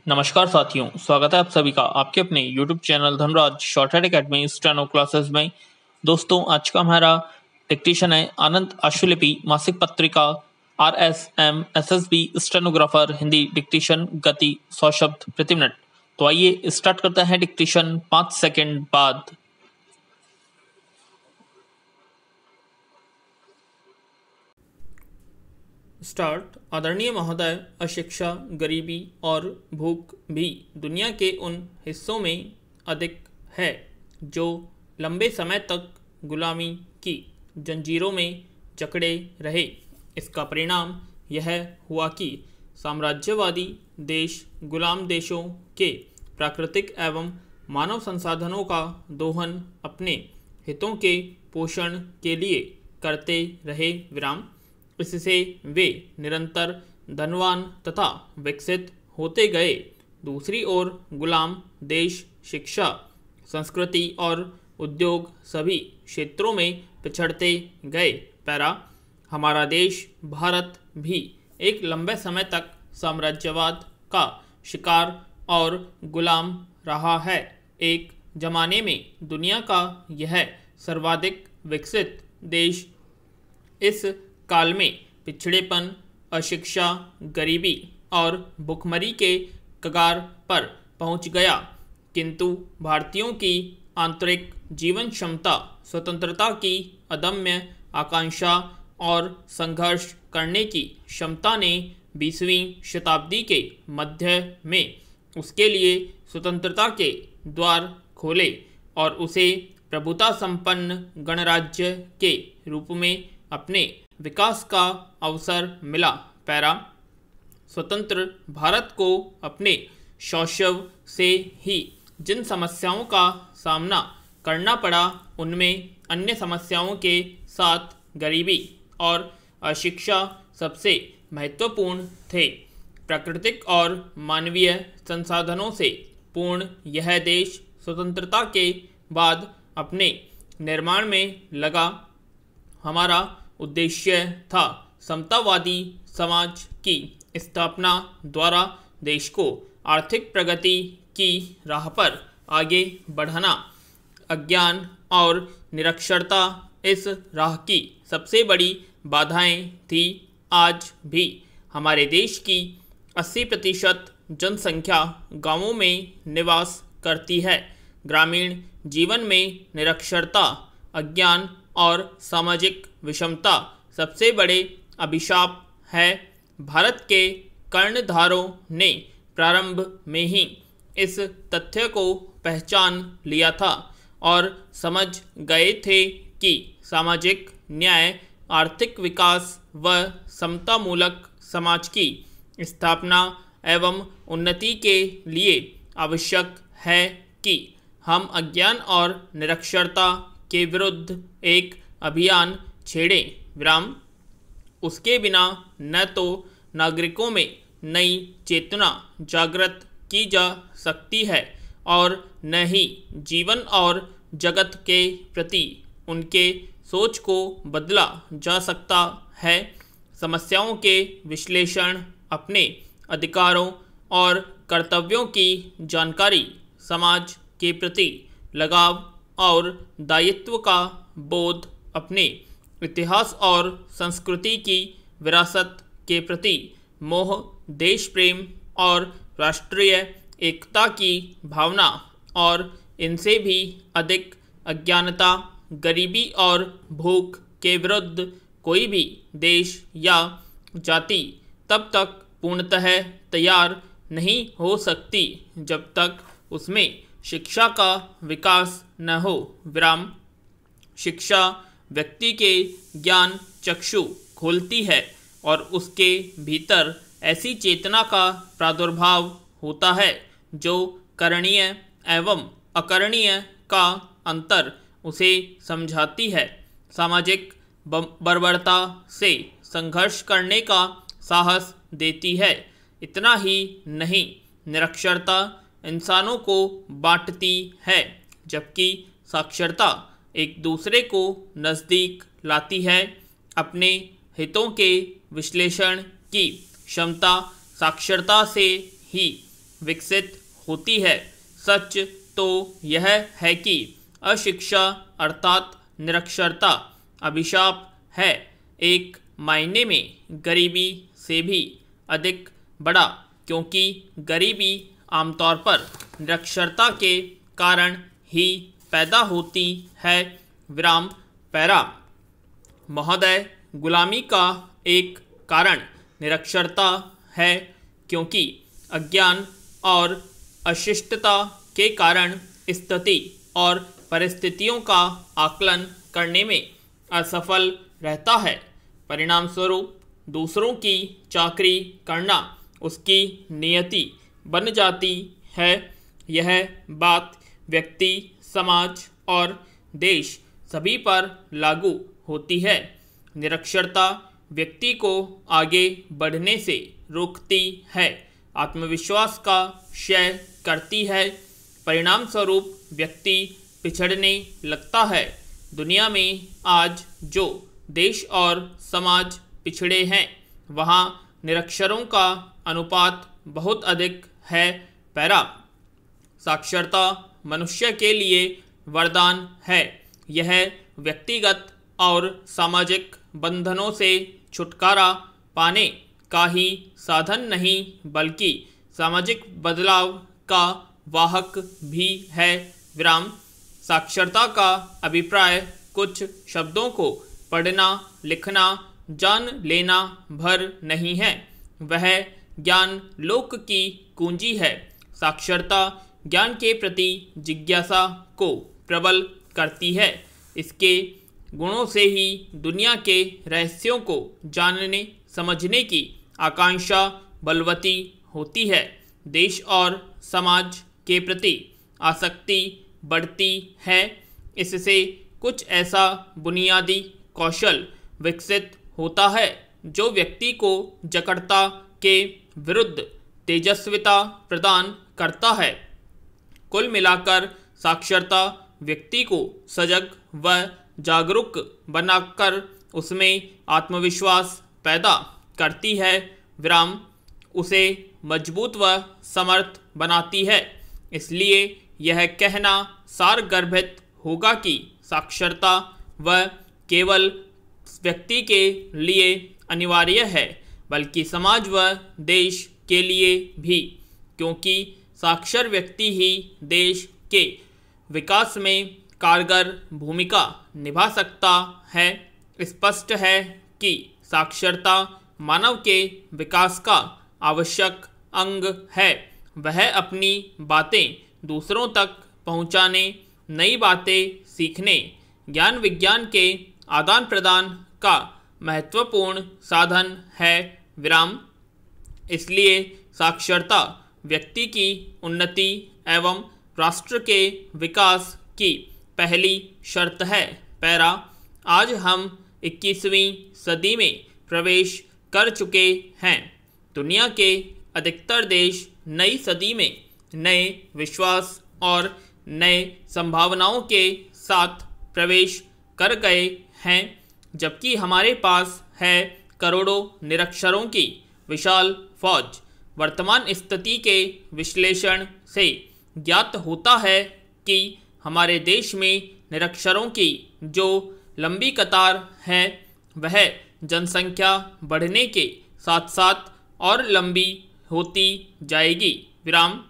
नमस्कार साथियों, स्वागत है आप सभी का आपके अपने YouTube channel Dhanraj shortcut academy steno classes में। दोस्तों, आज का हमारा डिक्टेशन है आनंद आशुलिपि मासिक पत्रिका RSM SSB stenographer Hindi dictation गति 100 शब्द प्रति मिनट। तो आइए स्टार्ट करते हैं डिक्टेशन 5 सेकंड बाद। स्टार्ट। आदरणीय महोदय, अशिक्षा, गरीबी और भूख भी दुनिया के उन हिस्सों में अधिक है जो लंबे समय तक गुलामी की जंजीरों में जकड़े रहे। इसका परिणाम यह हुआ कि साम्राज्यवादी देश गुलाम देशों के प्राकृतिक एवं मानव संसाधनों का दोहन अपने हितों के पोषण के लिए करते रहे। इससे वे निरंतर धनवान तथा विकसित होते गए। दूसरी ओर गुलाम देश शिक्षा, संस्कृति और उद्योग सभी क्षेत्रों में पिछड़ते गए। हमारा देश भारत भी एक लंबे समय तक साम्राज्यवाद का शिकार और गुलाम रहा है। एक जमाने में दुनिया का यह सर्वाधिक विकसित देश इस काल में पिछड़ेपन, अशिक्षा, गरीबी और भुखमरी के कगार पर पहुंच गया। किंतु भारतीयों की आंतरिक जीवन क्षमता, स्वतंत्रता की अदम्य आकांक्षा और संघर्ष करने की क्षमता ने 20वीं शताब्दी के मध्य में उसके लिए स्वतंत्रता के द्वार खोले और उसे प्रभुता संपन्न गणराज्य के रूप में अपने विकास का अवसर मिला। स्वतंत्र भारत को अपने शौशव से ही जिन समस्याओं का सामना करना पड़ा, उनमें अन्य समस्याओं के साथ गरीबी और अशिक्षा सबसे महत्वपूर्ण थे। प्राकृतिक और मानवीय संसाधनों से पूर्ण यह देश स्वतंत्रता के बाद अपने निर्माण में लगा। हमारा उद्देश्य था समतावादी समाज की स्थापना द्वारा देश को आर्थिक प्रगति की राह पर आगे बढ़ाना। अज्ञान और निरक्षरता इस राह की सबसे बड़ी बाधाएं थी। आज भी हमारे देश की 80% जनसंख्या गांवों में निवास करती है। ग्रामीण जीवन में निरक्षरता, अज्ञान और सामाजिक विषमता सबसे बड़े अभिशाप है। भारत के कर्णधारों ने प्रारंभ में ही इस तथ्य को पहचान लिया था और समझ गए थे कि सामाजिक न्याय, आर्थिक विकास व समतामूलक समाज की स्थापना एवं उन्नति के लिए आवश्यक है कि हम अज्ञान और निरक्षरता के विरुद्ध एक अभियान छेड़ें। उसके बिना न तो नागरिकों में नई चेतना जागृत की जा सकती है और न ही जीवन और जगत के प्रति उनके सोच को बदला जा सकता है। समस्याओं के विश्लेषण, अपने अधिकारों और कर्तव्यों की जानकारी, समाज के प्रति लगाव और दायित्व का बोध, अपने इतिहास और संस्कृति की विरासत के प्रति मोह, देश प्रेम और राष्ट्रीय एकता की भावना और इनसे भी अधिक अज्ञानता, गरीबी और भूख के विरुद्ध कोई भी देश या जाति तब तक पूर्णतः तैयार नहीं हो सकती जब तक उसमें शिक्षा का विकास न हो। शिक्षा व्यक्ति के ज्ञान चक्षु खोलती है और उसके भीतर ऐसी चेतना का प्रादुर्भाव होता है जो करणीय एवं अकरणीय का अंतर उसे समझाती है। सामाजिक बर्बरता से संघर्ष करने का साहस देती है। इतना ही नहीं, निरक्षरता इंसानों को बांटती है, जबकि साक्षरता एक दूसरे को नज़दीक लाती है। अपने हितों के विश्लेषण की क्षमता साक्षरता से ही विकसित होती है। सच तो यह है कि अशिक्षा अर्थात निरक्षरता अभिशाप है, एक मायने में गरीबी से भी अधिक बड़ा, क्योंकि गरीबी आमतौर पर निरक्षरता के कारण ही पैदा होती है। विराम पैरा। महोदय, गुलामी का एक कारण निरक्षरता है, क्योंकि अज्ञान और अशिष्टता के कारण स्थिति और परिस्थितियों का आकलन करने में असफल रहता है। परिणाम स्वरूप दूसरों की चाकरी करना उसकी नियति बन जाती है। यह बात व्यक्ति, समाज और देश सभी पर लागू होती है। निरक्षरता व्यक्ति को आगे बढ़ने से रोकती है, आत्मविश्वास का क्षय करती है। परिणाम स्वरूप व्यक्ति पिछड़ने लगता है। दुनिया में आज जो देश और समाज पिछड़े हैं, वहाँ निरक्षरों का अनुपात बहुत अधिक है। पैरा। साक्षरता मनुष्य के लिए वरदान है। यह व्यक्तिगत और सामाजिक बंधनों से छुटकारा पाने का ही साधन नहीं, बल्कि सामाजिक बदलाव का वाहक भी है। विराम। साक्षरता का अभिप्राय कुछ शब्दों को पढ़ना, लिखना, जान लेना भर नहीं है। वह ज्ञान लोक की कुंजी है। साक्षरता ज्ञान के प्रति जिज्ञासा को प्रबल करती है। इसके गुणों से ही दुनिया के रहस्यों को जानने समझने की आकांक्षा बलवती होती है। देश और समाज के प्रति आसक्ति बढ़ती है। इससे कुछ ऐसा बुनियादी कौशल विकसित होता है जो व्यक्ति को जकड़ता के विरुद्ध तेजस्विता प्रदान करता है। कुल मिलाकर साक्षरता व्यक्ति को सजग व जागरूक बनाकर उसमें आत्मविश्वास पैदा करती है। विराम। उसे मजबूत व समर्थ बनाती है। इसलिए यह कहना सारगर्भित होगा कि साक्षरता व केवल व्यक्ति के लिए अनिवार्य है, बल्कि समाज व देश के लिए भी, क्योंकि साक्षर व्यक्ति ही देश के विकास में कारगर भूमिका निभा सकता है। स्पष्ट है कि साक्षरता मानव के विकास का आवश्यक अंग है। वह अपनी बातें दूसरों तक पहुंचाने, नई बातें सीखने, ज्ञान विज्ञान के आदान प्रदान का महत्वपूर्ण साधन है। विराम। इसलिए साक्षरता व्यक्ति की उन्नति एवं राष्ट्र के विकास की पहली शर्त है। पैरा। आज हम 21वीं सदी में प्रवेश कर चुके हैं। दुनिया के अधिकतर देश नई सदी में नए विश्वास और नए संभावनाओं के साथ प्रवेश कर गए हैं, जबकि हमारे पास है करोड़ों निरक्षरों की विशाल फौज। वर्तमान स्थिति के विश्लेषण से ज्ञात होता है कि हमारे देश में निरक्षरों की जो लंबी कतार है, वह जनसंख्या बढ़ने के साथ साथ और लंबी होती जाएगी। विराम।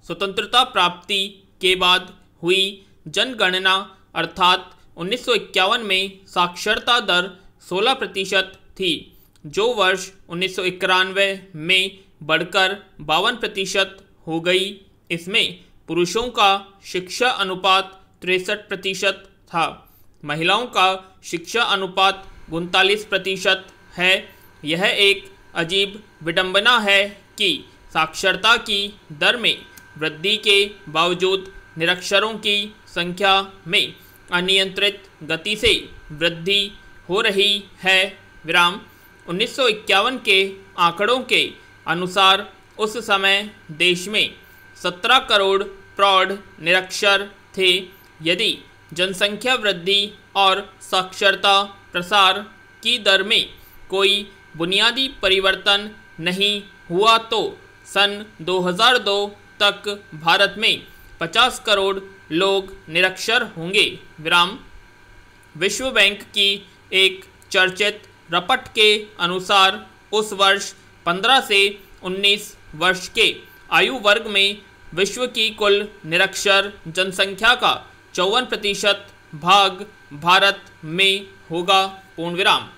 स्वतंत्रता प्राप्ति के बाद हुई जनगणना अर्थात 1951 में साक्षरता दर 16% थी, जो वर्ष 1991 में बढ़कर 52% हो गई। इसमें पुरुषों का शिक्षा अनुपात 63% था, महिलाओं का शिक्षा अनुपात 39% है। यह एक अजीब विडंबना है कि साक्षरता की दर में वृद्धि के बावजूद निरक्षरों की संख्या में अनियंत्रित गति से वृद्धि हो रही है। विराम। 1951 के आंकड़ों के अनुसार उस समय देश में 17 करोड़ प्रौढ़ निरक्षर थे। यदि जनसंख्या वृद्धि और साक्षरता प्रसार की दर में कोई बुनियादी परिवर्तन नहीं हुआ तो सन 2002 तक भारत में 50 करोड़ लोग निरक्षर होंगे। विराम। विश्व बैंक की एक चर्चित रपट के अनुसार उस वर्ष 15 से 19 वर्ष के आयु वर्ग में विश्व की कुल निरक्षर जनसंख्या का 54% भाग भारत में होगा। पूर्ण विराम।